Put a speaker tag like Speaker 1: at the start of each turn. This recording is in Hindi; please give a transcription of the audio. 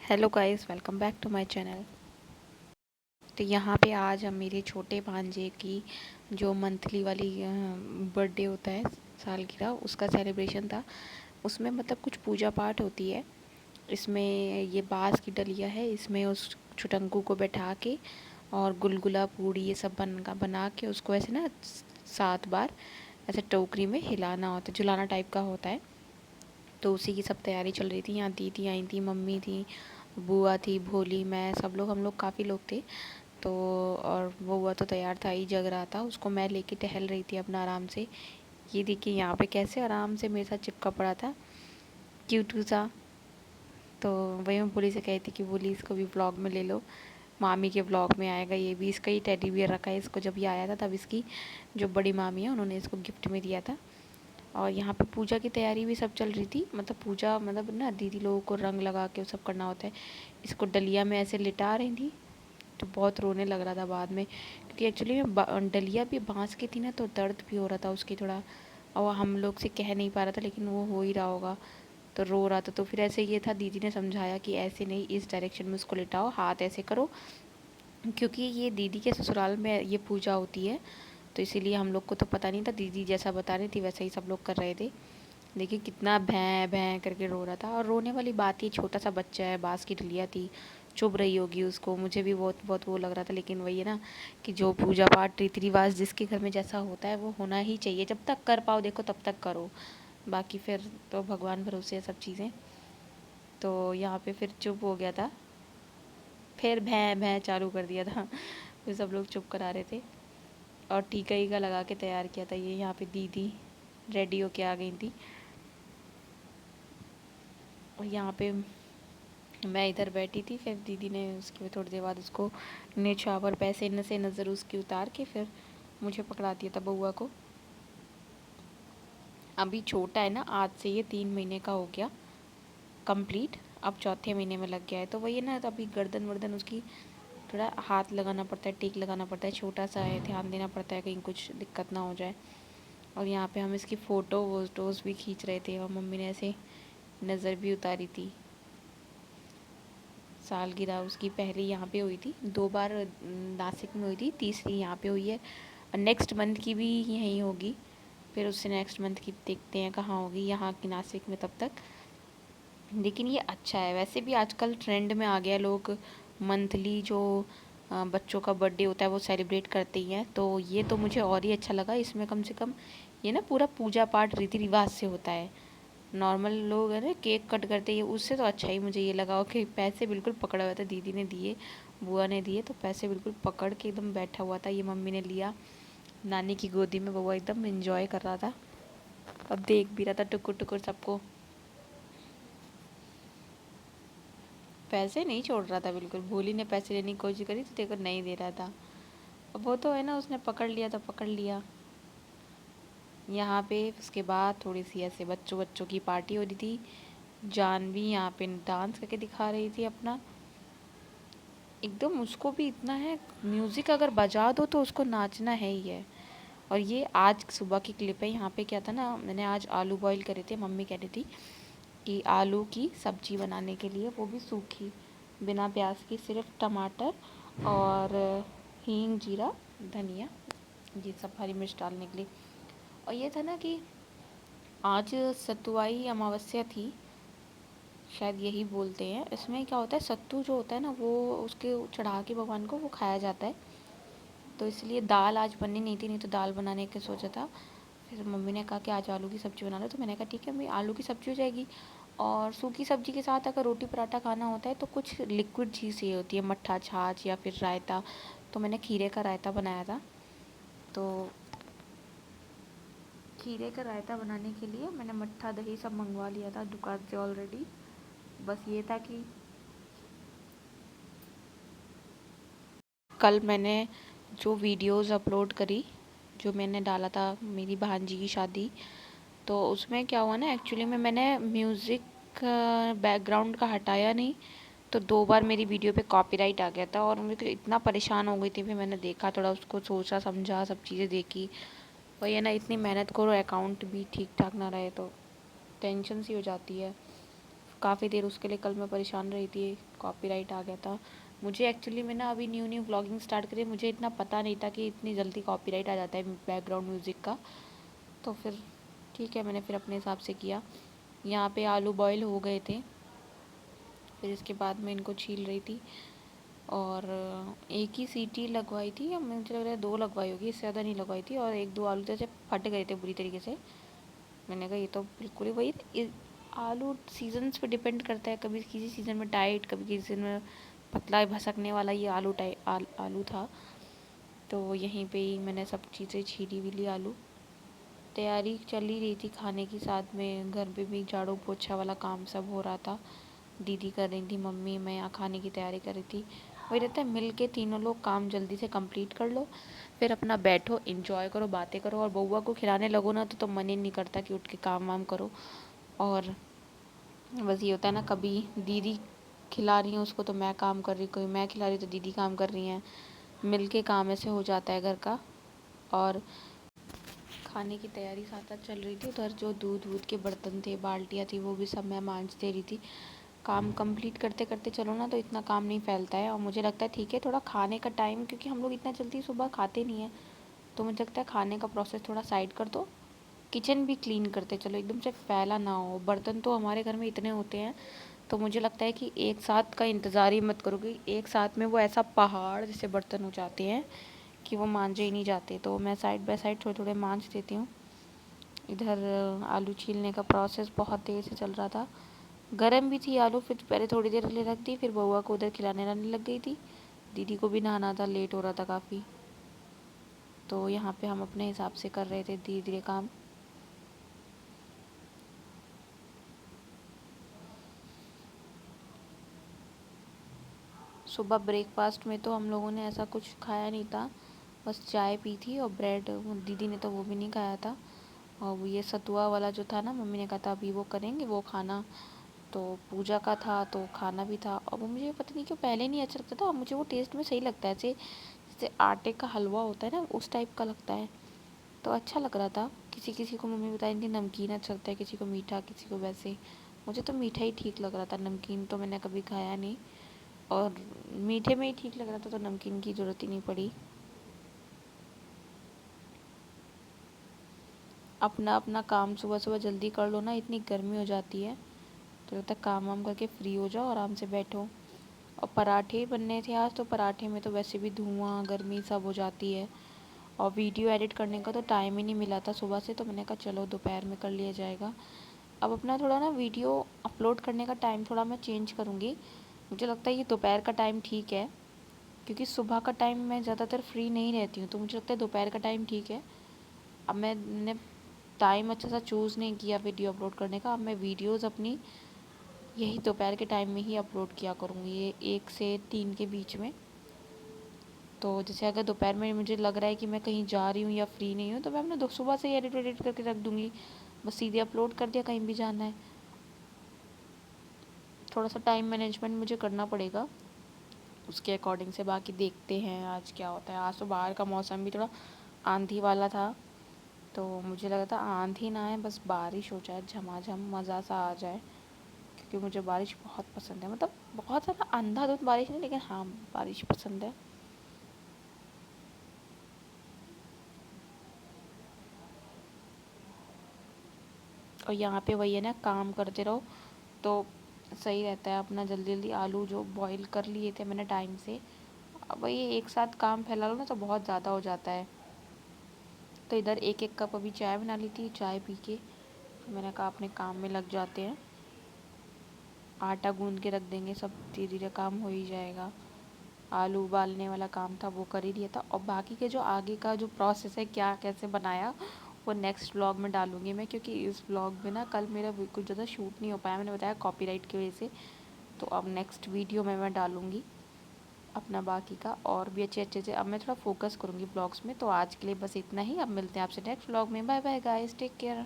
Speaker 1: Hello guys, welcome back to my channel. तो यहाँ पे आज हम मेरे छोटे भांजे की जो मंथली वाली बर्थडे होता है सालगिरह, उसका सेलिब्रेशन था। उसमें मतलब कुछ पूजा पाठ होती है। इसमें ये बांस की डलिया है, इसमें उस छुटंकू को बैठा के और गुलगुला पूड़ी ये सब बना के उसको ऐसे ना 7 बार ऐसे टोकरी में हिलाना होता है, झुलाना टाइप का होता है। तो उसी की सब तैयारी चल रही थी। यहाँ दीदी आई थी, मम्मी थी, बुआ थी, भोली, मैं, सब लोग, हम लोग काफ़ी लोग थे। तो और वो हुआ तो तैयार था ही, जग रहा था। उसको मैं लेके टहल रही थी अपना आराम से। ये देखिए यहाँ पे कैसे आराम से मेरे साथ चिपका पड़ा था, क्यूटू सा। तो वही मैं बोली से कही थी कि बोली इसको भी व्लॉग में ले लो, मामी के व्लॉग में आएगा। ये भी इसका ही टेडी बियर रखा है। इसको जब ये आया था तब इसकी जो बड़ी मामी है उन्होंने इसको गिफ्ट में दिया था। और यहाँ पे पूजा की तैयारी भी सब चल रही थी। मतलब पूजा मतलब ना दीदी लोगों को रंग लगा के वो सब करना होता है। इसको डलिया में ऐसे लिटा रही थी तो बहुत रोने लग रहा था बाद में, क्योंकि एक्चुअली में डलिया भी बांस की थी ना, तो दर्द भी हो रहा था उसकी थोड़ा। और हम लोग से कह नहीं पा रहा था, लेकिन वो हो ही रहा होगा तो रो रहा था। तो फिर ऐसे ये था, दीदी ने समझाया कि ऐसे नहीं, इस डायरेक्शन में उसको लिटाओ, हाथ ऐसे करो, क्योंकि ये दीदी के ससुराल में ये पूजा होती है। तो इसीलिए हम लोग को तो पता नहीं था, दीदी जैसा बता रही थी वैसा ही सब लोग कर रहे थे। देखिए कितना भैं भैं करके रो रहा था। और रोने वाली बात ही, छोटा सा बच्चा है, बांस की डलिया थी, चुभ रही होगी उसको। मुझे भी बहुत बहुत वो लग रहा था, लेकिन वही है ना कि जो पूजा पाठ रीति रिवाज जिसके घर में जैसा होता है वो होना ही चाहिए। जब तक कर पाओ देखो तब तक करो, बाकी फिर तो भगवान भरोसे है सब चीज़ें। तो यहाँ पे फिर चुप हो गया था, फिर भैं भैं चालू कर दिया था। फिर सब लोग चुप करा रहे थे और टीका ईका लगा के तैयार किया था। ये यहाँ पे दीदी रेडी होके आ गई थी। और यहाँ पे मैं इधर बैठी थी। फिर दीदी ने उसके थोड़ी देर बाद उसको निछावर पैसे न से नज़र उसकी उतार के फिर मुझे पकड़ा दिया था, बउआ को। अभी छोटा है ना, आज से ये 3 महीने का हो गया कंप्लीट, अब चौथे महीने में लग गया है। तो वही है ना, तो अभी गर्दन वर्दन उसकी थोड़ा हाथ लगाना पड़ता है, टेक लगाना पड़ता है, छोटा सा है, ध्यान देना पड़ता है कहीं कुछ दिक्कत ना हो जाए। और यहाँ पे हम इसकी फ़ोटो वोटोज़ भी खींच रहे थे और मम्मी ने ऐसे नज़र भी उतारी थी। सालगिरह उसकी पहली यहाँ पे हुई थी, 2 बार नासिक में हुई थी, तीसरी यहाँ पे हुई है। और नेक्स्ट मंथ की भी यहीं होगी। फिर उससे नेक्स्ट मंथ की देखते हैं कहाँ होगी, यहाँ की नासिक में तब तक। लेकिन ये अच्छा है, वैसे भी आजकल ट्रेंड में आ गया, लोग मंथली जो बच्चों का बर्थडे होता है वो सेलिब्रेट करते ही हैं। तो ये तो मुझे और ही अच्छा लगा। इसमें कम से कम ये ना पूरा पूजा पाठ रीति रिवाज से होता है। नॉर्मल लोग है ना केक कट करते हैं, उससे तो अच्छा ही मुझे ये लगा कि पैसे बिल्कुल पकड़ा हुआ था, दीदी ने दिए, बुआ ने दिए, तो पैसे बिल्कुल पकड़ के एकदम बैठा हुआ था। ये मम्मी ने लिया नानी की गोदी में, बउआ एकदम एंजॉय कर रहा था। अब देख भी रहा था टुकुर टुकुर सबको। पैसे नहीं छोड़ रहा था बिल्कुल। भोली ने पैसे लेने की कोशिश करी तो देखो नहीं दे रहा था। अब वो तो है ना, उसने पकड़ लिया तो पकड़ लिया। यहाँ पे उसके बाद थोड़ी सी ऐसे बच्चों बच्चों की पार्टी हो रही थी। जानवी यहाँ पे डांस करके दिखा रही थी अपना एकदम। उसको भी इतना है, म्यूज़िक अगर बजा दो तो उसको नाचना है ही है। और ये आज सुबह की क्लिप है। यहाँ पे क्या था ना, मैंने आज आलू बॉईल करे थे। मम्मी कह रही थी कि आलू की सब्जी बनाने के लिए, वो भी सूखी, बिना प्याज की, सिर्फ टमाटर और हींग, जीरा, धनिया, ये सब हरी मिर्च डालने के लिए। और ये था ना कि आज सतुआई अमावस्या थी, शायद यही बोलते हैं। इसमें क्या होता है, सत्तू जो होता है ना वो उसके चढ़ा के भगवान को वो खाया जाता है। तो इसलिए दाल आज बननी नहीं थी, नहीं तो दाल बनाने का सोचा था। फिर मम्मी ने कहा कि आज आलू की सब्ज़ी बना लो, तो मैंने कहा ठीक है मम्मी, आलू की सब्ज़ी हो जाएगी। और सूखी सब्ज़ी के साथ अगर रोटी पराठा खाना होता है तो कुछ लिक्विड चीज़ चाहिए होती है, मट्ठा, छाछ या फिर रायता। तो मैंने खीरे का रायता बनाया था। तो खीरे का रायता बनाने के लिए मैंने मट्ठा, दही सब मंगवा लिया था दुकान से ऑलरेडी। बस ये था कि कल मैंने जो वीडियोस अपलोड करी, जो मैंने डाला था मेरी भांजी की शादी, तो उसमें क्या हुआ ना, एक्चुअली में मैंने म्यूज़िक बैकग्राउंड का हटाया नहीं, तो 2 बार मेरी वीडियो पे कॉपीराइट आ गया था। और मुझे इतना परेशान हो गई थी। फिर मैंने देखा, थोड़ा उसको सोचा समझा, सब चीज़ें देखी। वही है ना, इतनी मेहनत करो, अकाउंट भी ठीक ठाक ना रहे तो टेंशन सी हो जाती है। काफ़ी देर उसके लिए कल मैं परेशान रही थी, कॉपीराइट आ गया था मुझे। एक्चुअली मैं ना अभी न्यू व्लॉगिंग स्टार्ट करी, मुझे इतना पता नहीं था कि इतनी जल्दी कॉपीराइट आ जाता है बैकग्राउंड म्यूज़िक का। तो फिर ठीक है, मैंने फिर अपने हिसाब से किया। यहाँ पे आलू बॉईल हो गए थे, फिर इसके बाद मैं इनको छील रही थी और एक ही सीटी लगवाई थी, या मुझे लग रहा है 2 लगवाई होगी, इससे ज़्यादा नहीं लगवाई थी। और 1-2 आलू जैसे फट गए थे बुरी तरीके से। मैंने कहा ये तो बिल्कुल ही वही, आलू सीजन्स पे डिपेंड करता है, कभी किसी सीज़न में टाइट, कभी किसी सीज़न में पतला भसकने वाला, ये आलू था। तो यहीं पे ही मैंने सब चीज़ें छीली वीली, आलू तैयारी चल ही रही थी खाने की। साथ में घर पे भी झाड़ू पोछा वाला काम सब हो रहा था, दीदी कर रही थी, मम्मी, मैं यहाँ खाने की तैयारी कर रही थी। वही रहता है, मिल के तीनों लोग काम जल्दी से कंप्लीट कर लो, फिर अपना बैठो, एंजॉय करो, बातें करो। और बउआ को खिलाने लगो ना तो मन ही नहीं करता कि उठ के काम वाम करो। और बस ये होता है ना, कभी दीदी खिला रही हैं उसको तो मैं काम कर रही, कोई मैं खिला रही तो दीदी काम कर रही हैं, मिल के काम ऐसे हो जाता है घर का। और खाने की तैयारी साथ साथ चल रही थी। उधर जो दूध के बर्तन थे, बाल्टियाँ थी, वो भी सब मैं मांज दे रही थी। काम कंप्लीट करते करते चलो ना तो इतना काम नहीं फैलता है। और मुझे लगता है ठीक है, थोड़ा खाने का टाइम, क्योंकि हम लोग इतना जल्दी सुबह खाते नहीं हैं, तो मुझे लगता है खाने का प्रोसेस थोड़ा साइड कर दो, किचन भी क्लीन करते चलो, एकदम से फैला ना हो। बर्तन तो हमारे घर में इतने होते हैं, तो मुझे लगता है कि एक साथ का इंतज़ार ही मत करो, कि एक साथ में वो ऐसा पहाड़ जैसे बर्तन हो जाते हैं कि वो मांजे ही नहीं जाते। तो मैं साइड बाय साइड थोड़े थोड़े मांज देती हूँ। इधर आलू छीलने का प्रोसेस बहुत देर से चल रहा था, गरम भी थी आलू, फिर पहले थोड़ी देर के लिए रख दी, फिर बउआ को उधर खिलाने लाने लग गई थी, दीदी को भी नहाना था, लेट हो रहा था काफ़ी। तो यहाँ पे हम अपने हिसाब से कर रहे थे धीरे धीरे काम। सुबह ब्रेकफास्ट में तो हम लोगों ने ऐसा कुछ खाया नहीं था, बस चाय पी थी और ब्रेड, दीदी ने तो वो भी नहीं खाया था। और वो ये सतुआ वाला जो था ना, मम्मी ने कहा था अभी वो करेंगे वो खाना, तो पूजा का था तो खाना भी था। और वो मुझे पता नहीं क्यों पहले नहीं अच्छा लगता था, और मुझे वो टेस्ट में सही लगता है, ऐसे जैसे आटे का हलवा होता है ना, उस टाइप का लगता है, तो अच्छा लग रहा था। किसी किसी को मम्मी बता रही थी नमकीन अच्छा लगता है, किसी को मीठा, किसी को वैसे। मुझे तो मीठा ही ठीक लग रहा था, नमकीन तो मैंने कभी खाया नहीं, और मीठे में ही ठीक लग रहा था, तो नमकीन की ज़रूरत ही नहीं पड़ी। अपना अपना काम सुबह सुबह जल्दी कर लो ना, इतनी गर्मी हो जाती है, तो लगता है काम वाम करके फ्री हो जाओ, आराम से बैठो। और पराठे बनने थे आज, तो पराठे में तो वैसे भी धुआं गर्मी सब हो जाती है, और वीडियो एडिट करने का तो टाइम ही नहीं मिला था सुबह से, तो मैंने कहा चलो दोपहर में कर लिया जाएगा। अब अपना थोड़ा ना वीडियो अपलोड करने का टाइम थोड़ा मैं चेंज करूँगी। मुझे लगता है ये दोपहर का टाइम ठीक है, क्योंकि सुबह का टाइम मैं ज़्यादातर फ्री नहीं रहती हूँ, तो मुझे लगता है दोपहर का टाइम ठीक है। अब मैंने टाइम अच्छा सा चूज़ नहीं किया वीडियो अपलोड करने का, अब मैं वीडियोज़ अपनी यही दोपहर के टाइम में ही अपलोड किया करूँगी, ये 1 से 3 के बीच में। तो जैसे अगर दोपहर में मुझे लग रहा है कि मैं कहीं जा रही हूँ या फ्री नहीं हूँ, तो मैं अपने सुबह से ही एडिट वेडिट करके रख दूँगी, बस सीधे अपलोड कर दिया, कहीं भी जाना है। थोड़ा सा टाइम मैनेजमेंट मुझे करना पड़ेगा उसके अकॉर्डिंग से, बाकी देखते हैं आज क्या होता है। आज तो बाहर का मौसम भी थोड़ा आंधी वाला था, तो मुझे लगा था आंधी ना आए, बस बारिश हो जाए, झमाझम मज़ा सा आ जाए, क्योंकि मुझे बारिश बहुत पसंद है। मतलब बहुत ज़्यादा अंधाधुंध बारिश नहीं, लेकिन हाँ बारिश पसंद है। और यहाँ पे वही है ना, काम करते रहो तो सही रहता है। अपना जल्दी जल्दी आलू जो बॉईल कर लिए थे मैंने टाइम से, अब वही एक साथ काम फैला लो ना तो बहुत ज़्यादा हो जाता है। तो इधर एक एक कप अभी चाय बना ली थी, चाय पी के मैंने कहा अपने काम में लग जाते हैं, आटा गूंद के रख देंगे, सब धीरे धीरे काम हो ही जाएगा। आलू उबालने वाला काम था वो कर ही दिया था, और बाकी के जो आगे का जो प्रोसेस है, क्या कैसे बनाया, वो नेक्स्ट व्लॉग में डालूँगी मैं, क्योंकि इस व्लॉग में ना कल मेरा बिल्कुल ज़्यादा शूट नहीं हो पाया, मैंने बताया कॉपीराइट की वजह से। तो अब नेक्स्ट वीडियो में मैं डालूँगी अपना बाकी का, और भी अच्छे अच्छे से अब मैं थोड़ा फोकस करूँगी ब्लॉग्स में। तो आज के लिए बस इतना ही, अब मिलते हैं आपसे नेक्स्ट व्लॉग में। Bye bye guys, take care.